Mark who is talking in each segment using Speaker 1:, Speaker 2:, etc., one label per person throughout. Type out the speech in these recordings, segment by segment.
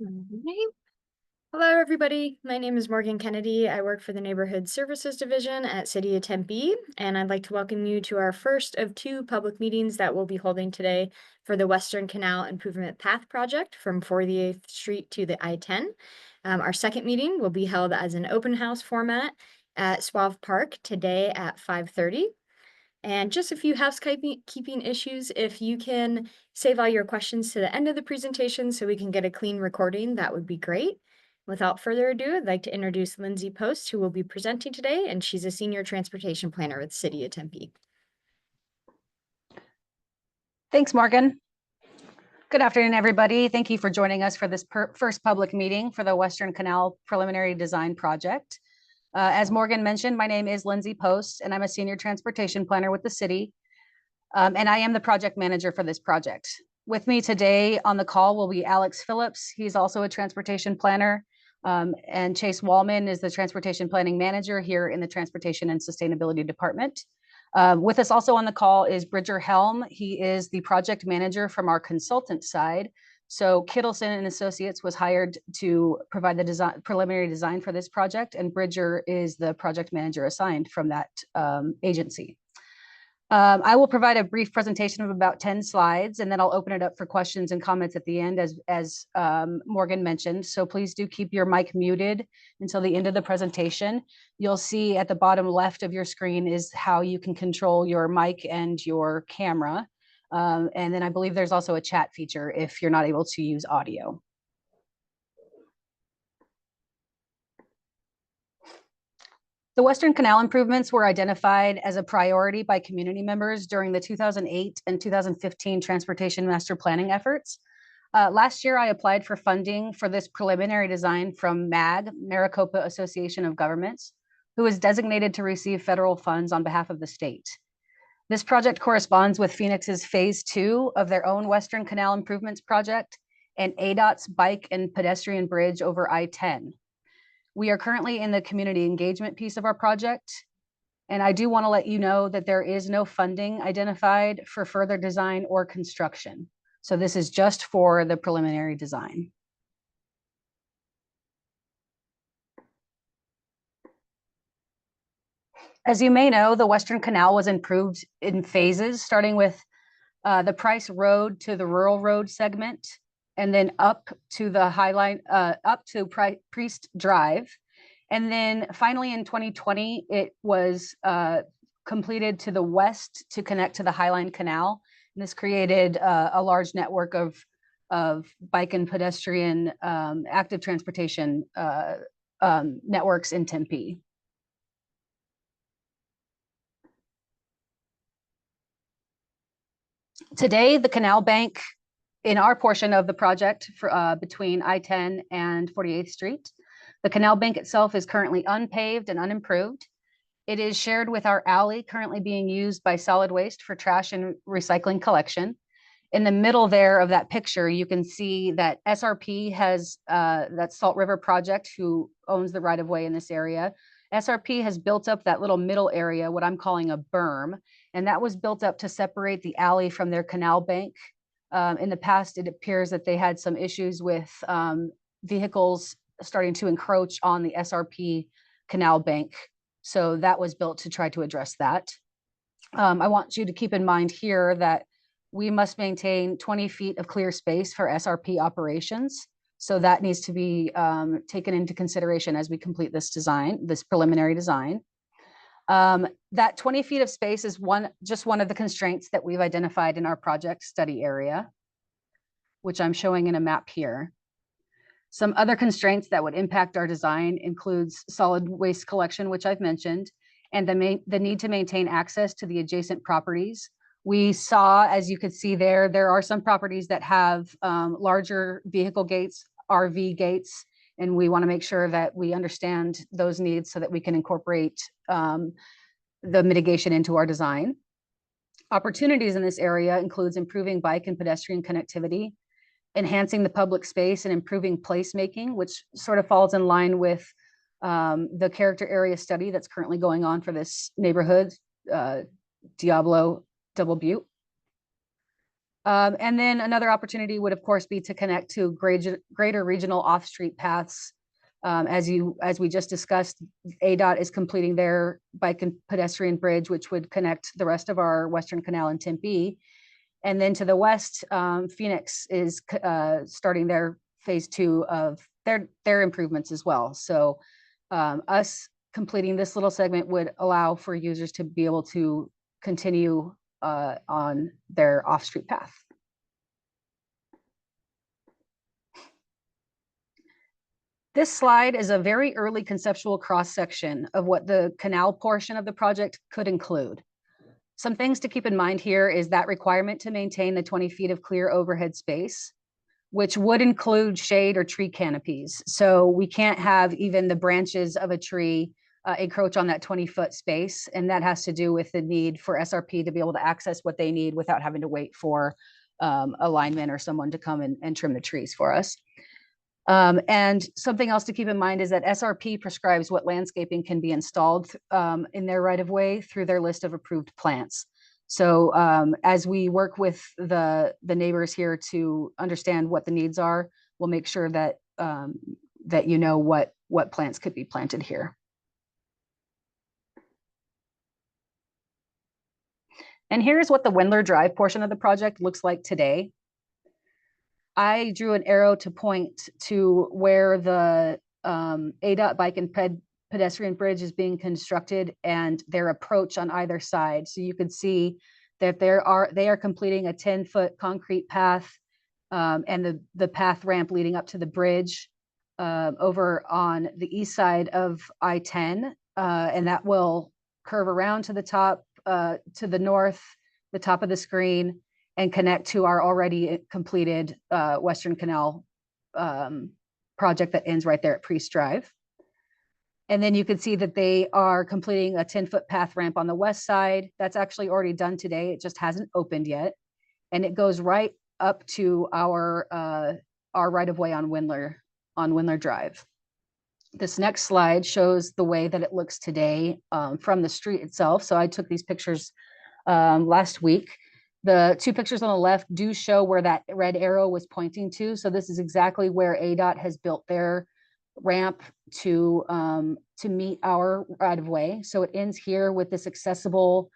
Speaker 1: Alright. Hello, everybody. My name is Morgan Kennedy. I work for the Neighborhood Services Division at City of Tempe, and I'd like to welcome you to our first of two public meetings that we'll be holding today for the Western Canal Improvement Path Project from 48th Street to the I-10. Our second meeting will be held as an open house format at Suave Park today at 5:30. And just a few housekeeping issues. If you can save all your questions to the end of the presentation so we can get a clean recording, that would be great. Without further ado, I'd like to introduce Lindsay Post, who will be presenting today, and she's a senior transportation planner with the City of Tempe.
Speaker 2: Thanks, Morgan. Good afternoon, everybody. Thank you for joining us for this first public meeting for the Western Canal Preliminary Design Project. As Morgan mentioned, my name is Lindsay Post, and I'm a senior transportation planner with the city, and I am the project manager for this project. With me today on the call will be Alex Phillips. He's also a transportation planner, and Chase Wallman is the transportation planning manager here in the Transportation and Sustainability Department. With us also on the call is Bridger Helm. He is the project manager from our consultant side. So Kittleson and Associates was hired to provide the preliminary design for this project, and Bridger is the project manager assigned from that agency. I will provide a brief presentation of about 10 slides, and then I'll open it up for questions and comments at the end, as Morgan mentioned. So please do keep your mic muted until the end of the presentation. You'll see at the bottom left of your screen is how you can control your mic and your camera. And then I believe there's also a chat feature if you're not able to use audio. The Western Canal improvements were identified as a priority by community members during the 2008 and 2015 transportation master planning efforts. Last year, I applied for funding for this preliminary design from MAG, Maricopa Association of Governments, who is designated to receive federal funds on behalf of the state. This project corresponds with Phoenix's phase 2 of their own Western Canal Improvements Project and ADOT's bike and pedestrian bridge over I-10. We are currently in the community engagement piece of our project, and I do want to let you know that there is no funding identified for further design or construction. So this is just for the preliminary design. As you may know, the Western Canal was improved in phases, starting with the Price Road to the Rural Road segment, and then up to the Highline, up to Priest Drive. And then finally in 2020, it was completed to the west to connect to the Highline Canal. And this created a large network of bike and pedestrian active transportation networks in Tempe. Today, the canal bank in our portion of the project for, between I-10 and 48th Street, the canal bank itself is currently unpaved and unimproved. It is shared with our alley currently being used by solid waste for trash and recycling collection. In the middle there of that picture, you can see that SRP has, that Salt River Project, who owns the right of way in this area. SRP has built up that little middle area, what I'm calling a berm, and that was built up to separate the alley from their canal bank. In the past, it appears that they had some issues with vehicles starting to encroach on the SRP canal bank. So that was built to try to address that. I want you to keep in mind here that we must maintain 20 feet of clear space for SRP operations. So that needs to be taken into consideration as we complete this design, this preliminary design. That 20 feet of space is just one of the constraints that we've identified in our project study area, which I'm showing in a map here. Some other constraints that would impact our design includes solid waste collection, which I've mentioned, and the need to maintain access to the adjacent properties. We saw, as you could see there are some properties that have larger vehicle gates, RV gates, and we want to make sure that we understand those needs so that we can incorporate the mitigation into our design. Opportunities in this area includes improving bike and pedestrian connectivity, enhancing the public space, and improving placemaking, which sort of falls in line with the character area study that's currently going on for this neighborhood, Diablo Double Butte. And then another opportunity would, of course, be to connect to greater regional off-street paths. As we just discussed, ADOT is completing their bike and pedestrian bridge, which would connect the rest of our Western Canal and Tempe. And then to the west, Phoenix is starting their phase 2 of their improvements as well. So us completing this little segment would allow for users to be able to continue on their off-street path. This slide is a very early conceptual cross-section of what the canal portion of the project could include. Some things to keep in mind here is that requirement to maintain the 20 feet of clear overhead space, which would include shade or tree canopies. So we can't have even the branches of a tree encroach on that 20-foot space. And that has to do with the need for SRP to be able to access what they need without having to wait for a lineman or someone to come and trim the trees for us. And something else to keep in mind is that SRP prescribes what landscaping can be installed in their right of way through their list of approved plants. So as we work with the neighbors here to understand what the needs are, we'll make sure that that you know what plants could be planted here. And here's what the Wendler Drive portion of the project looks like today. I drew an arrow to point to where the ADOT bike and pedestrian bridge is being constructed and their approach on either side. So you can see that they are completing a 10-foot concrete path and the path ramp leading up to the bridge over on the east side of I-10, and that will curve around to the top, to the north, the top of the screen, and connect to our already completed Western Canal project that ends right there at Priest Drive. And then you can see that they are completing a 10-foot path ramp on the west side. That's actually already done today. It just hasn't opened yet. And it goes right up to our right of way on Wendler Drive. This next slide shows the way that it looks today from the street itself. So I took these pictures last week. The two pictures on the left do show where that red arrow was pointing to. So this is exactly where ADOT has built their ramp to meet our right of way. So it ends here with this accessible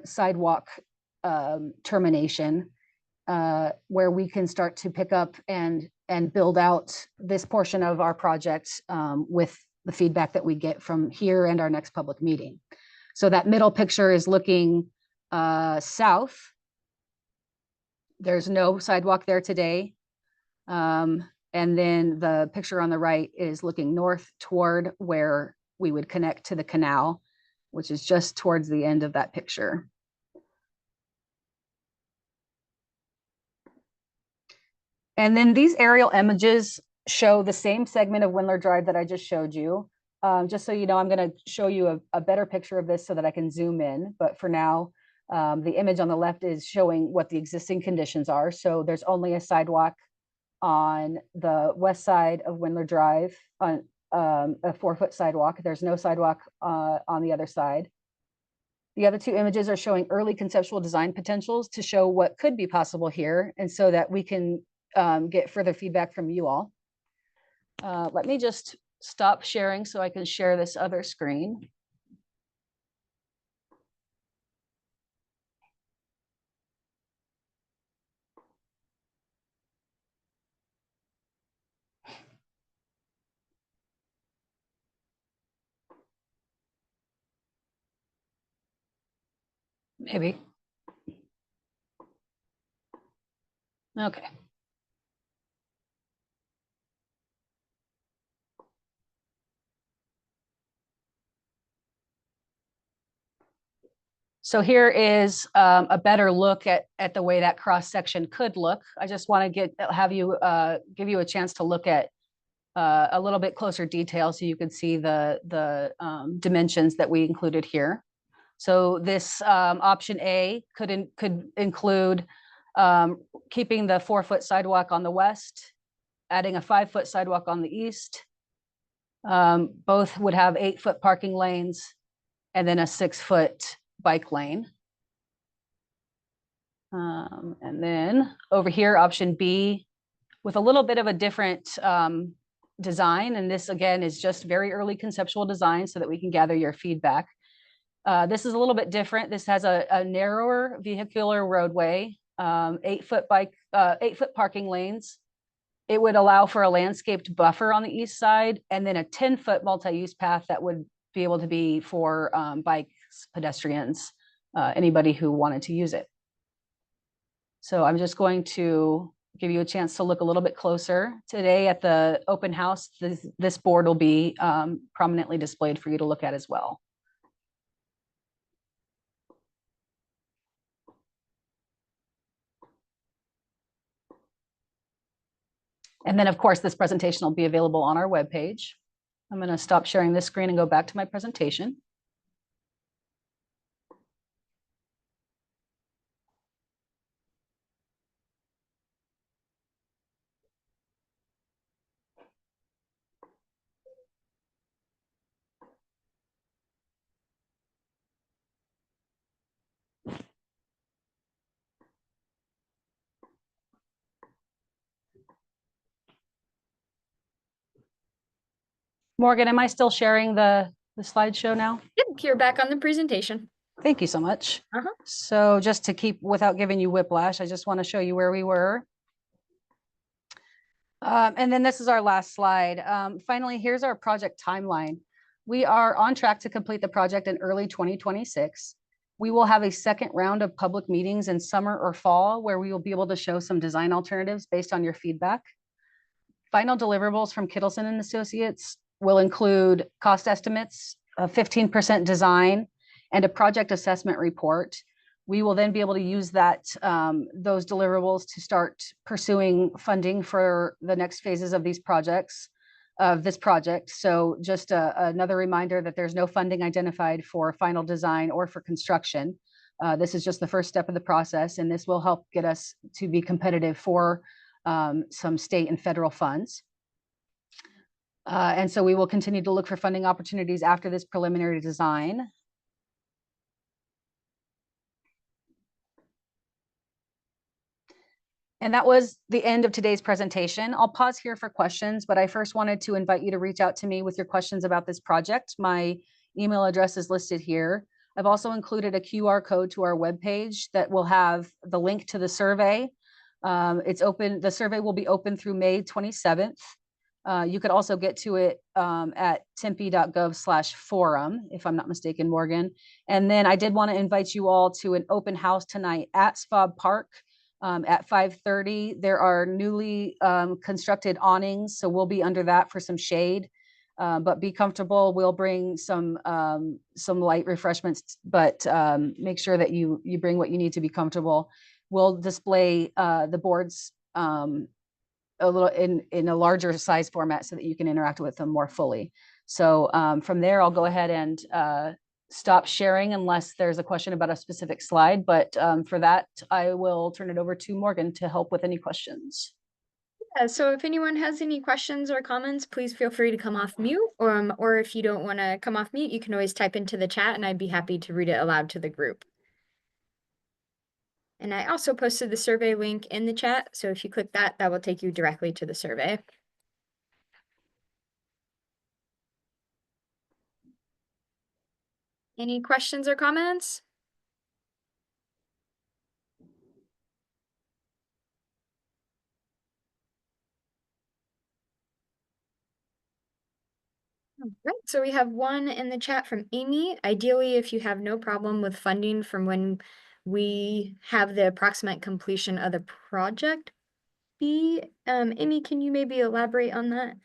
Speaker 2: sidewalk termination where we can start to pick up and build out this portion of our project with the feedback that we get from here and our next public meeting. So that middle picture is looking south. There's no sidewalk there today. And then the picture on the right is looking north toward where we would connect to the canal, which is just towards the end of that picture. And then these aerial images show the same segment of Wendler Drive that I just showed you. Just so you know, I'm going to show you a better picture of this so that I can zoom in. But for now, the image on the left is showing what the existing conditions are. So there's only a sidewalk on the west side of Wendler Drive, on a 4-foot sidewalk. There's no sidewalk on the other side. The other two images are showing early conceptual design potentials to show what could be possible here, and so that we can get further feedback from you all. Let me just stop sharing so I can share this other screen. Maybe. Okay. So here is a better look at the way that cross section could look. I just want to give you a chance to look at a little bit closer detail so you can see the dimensions that we included here. So this option A could include keeping the 4-foot sidewalk on the west, adding a 5-foot sidewalk on the east. Both would have 8-foot parking lanes and then a 6-foot bike lane. And then over here, option B, with a little bit of a different design. And this again is just very early conceptual design so that we can gather your feedback. This is a little bit different. This has a narrower vehicular roadway, 8-foot 8-foot parking lanes. It would allow for a landscaped buffer on the east side, and then a 10-foot multi-use path that would be able to be for bikes, pedestrians, anybody who wanted to use it. So I'm just going to give you a chance to look a little bit closer. Today at the open house, this board will be prominently displayed for you to look at as well. And then, of course, this presentation will be available on our webpage. I'm going to stop sharing this screen and go back to my presentation. Morgan, am I still sharing the slideshow now?
Speaker 1: Yep, you're back on the presentation.
Speaker 2: Thank you so much. So just to keep, without giving you whiplash, I just want to show you where we were. And then this is our last slide. Finally, here's our project timeline. We are on track to complete the project in early 2026. We will have a second round of public meetings in summer or fall where we will be able to show some design alternatives based on your feedback. Final deliverables from Kittleson and Associates will include cost estimates, a 15% design, and a project assessment report. We will then be able to use that those deliverables to start pursuing funding for the next phases of these projects, of this project. So just another reminder that there's no funding identified for final design or for construction. This is just the first step of the process, and this will help get us to be competitive for some state and federal funds. And so we will continue to look for funding opportunities after this preliminary design. And that was the end of today's presentation. I'll pause here for questions, but I first wanted to invite you to reach out to me with your questions about this project. My email address is listed here. I've also included a QR code to our webpage that will have the link to the survey. It's open, the survey will be open through May 27th. You could also get to it at tempe.gov/forum, if I'm not mistaken, Morgan. And then I did want to invite you all to an open house tonight at Sfob Park at 5:30. There are newly constructed awnings, so we'll be under that for some shade. But be comfortable. We'll bring some light refreshments, but make sure that you bring what you need to be comfortable. We'll display the boards a little in a larger size format so that you can interact with them more fully. So from there, I'll go ahead and stop sharing unless there's a question about a specific slide. But for that, I will turn it over to Morgan to help with any questions.
Speaker 1: Yeah, so if anyone has any questions or comments, please feel free to come off mute. Or if you don't want to come off mute, you can always type into the chat and I'd be happy to read it aloud to the group. And I also posted the survey link in the chat. So if you click that, that will take you directly to the survey. Any questions or comments? Right, so we have one in the chat from Amy. Ideally, if you have no problem with funding from when we have the approximate completion of the project be, Amy, can you maybe elaborate on that?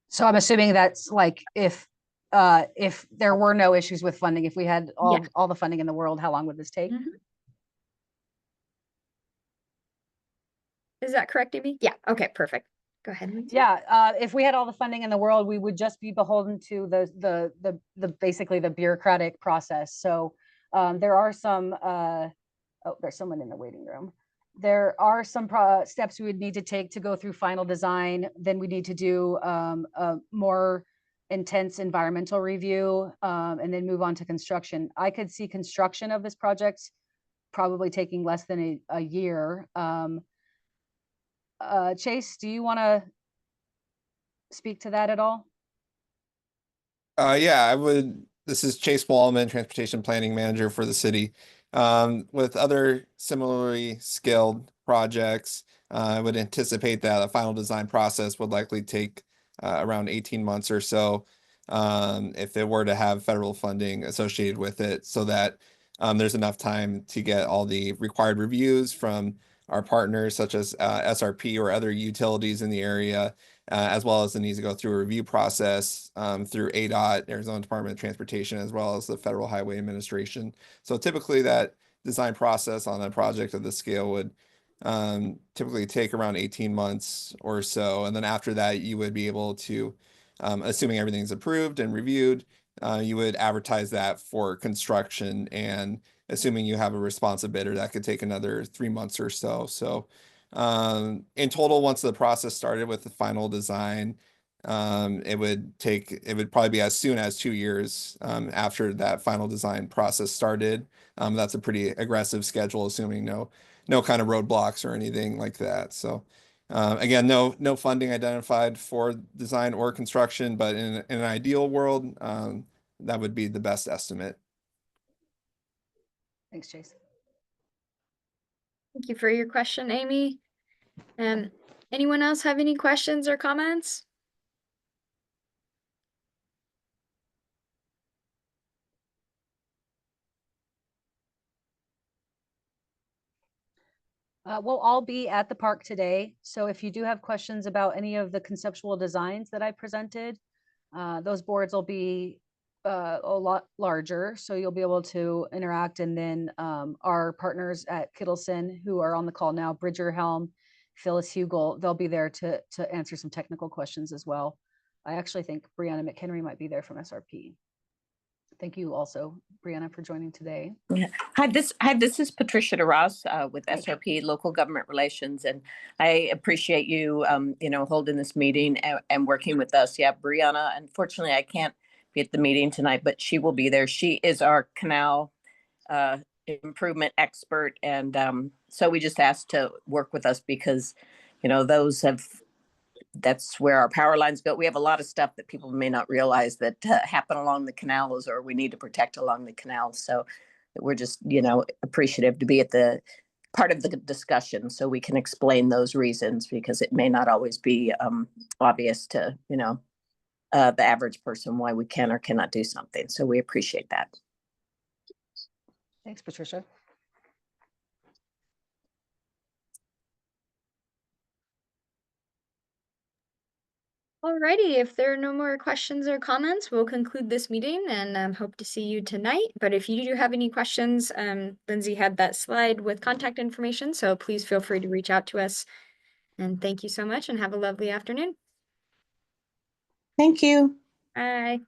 Speaker 2: So I'm assuming that's like if there were no issues with funding, if we had all the funding in the world, how long would this take?
Speaker 1: Mm-hmm. Is that correct, Amy? Yeah, okay, perfect. Go ahead.
Speaker 2: Yeah, if we had all the funding in the world, we would just be beholden to the basically the bureaucratic process. So there are some oh, there's someone in the waiting room. There are some steps we would need to take to go through final design. Then we need to do a more intense environmental review, and then move on to construction. I could see construction of this project probably taking less than a year. Chase, do you want to speak to that at all?
Speaker 3: Yeah, I would. This is Chase Wallman, Transportation Planning Manager for the city. With other similarly scaled projects, I would anticipate that a final design process would likely take around 18 months or so, if it were to have federal funding associated with it, so that there's enough time to get all the required reviews from our partners, such as SRP or other utilities in the area, as well as it needs to go through a review process through ADOT, Arizona Department of Transportation, as well as the Federal Highway Administration. So typically that design process on a project of this scale would typically take around 18 months or so. And then after that, you would be able to, assuming everything's approved and reviewed, you would advertise that for construction. And assuming you have a responsive bidder, that could take another 3 months or so. So in total, once the process started with the final design, it would probably be as soon as 2 years after that final design process started. That's a pretty aggressive schedule, assuming no kind of roadblocks or anything like that. So again, no funding identified for design or construction, but in an ideal world, that would be the best estimate.
Speaker 2: Thanks, Chase.
Speaker 1: Thank you for your question, Amy. Anyone else have any questions or comments?
Speaker 2: We'll all be at the park today. So if you do have questions about any of the conceptual designs that I presented, those boards will be a lot larger. So you'll be able to interact. And then our partners at Kittleson, who are on the call now, Bridger Helm, Phyllis Hugel, they'll be there to answer some technical questions as well. I actually think Brianna McHenry might be there from SRP. Thank you also, Brianna, for joining today.
Speaker 4: Yeah. Hi, this is Patricia DeRoss with SRP Local Government Relations, and I appreciate you, holding this meeting and working with us. Yeah, Brianna, unfortunately, I can't be at the meeting tonight, but she will be there. She is our canal improvement expert, and so we just asked to work with us because, that's where our power lines go. We have a lot of stuff that people may not realize that happen along the canals, or we need to protect along the canals. So we're just, appreciative to be at the part of the discussion so we can explain those reasons, because it may not always be obvious to, the average person why we can or cannot do something. So we appreciate that.
Speaker 2: Thanks, Patricia.
Speaker 1: Alrighty, if there are no more questions or comments, we'll conclude this meeting and hope to see you tonight. But if you do have any questions, Lindsay had that slide with contact information, so please feel free to reach out to us. And thank you so much and have a lovely afternoon.
Speaker 5: Thank you.
Speaker 1: Bye.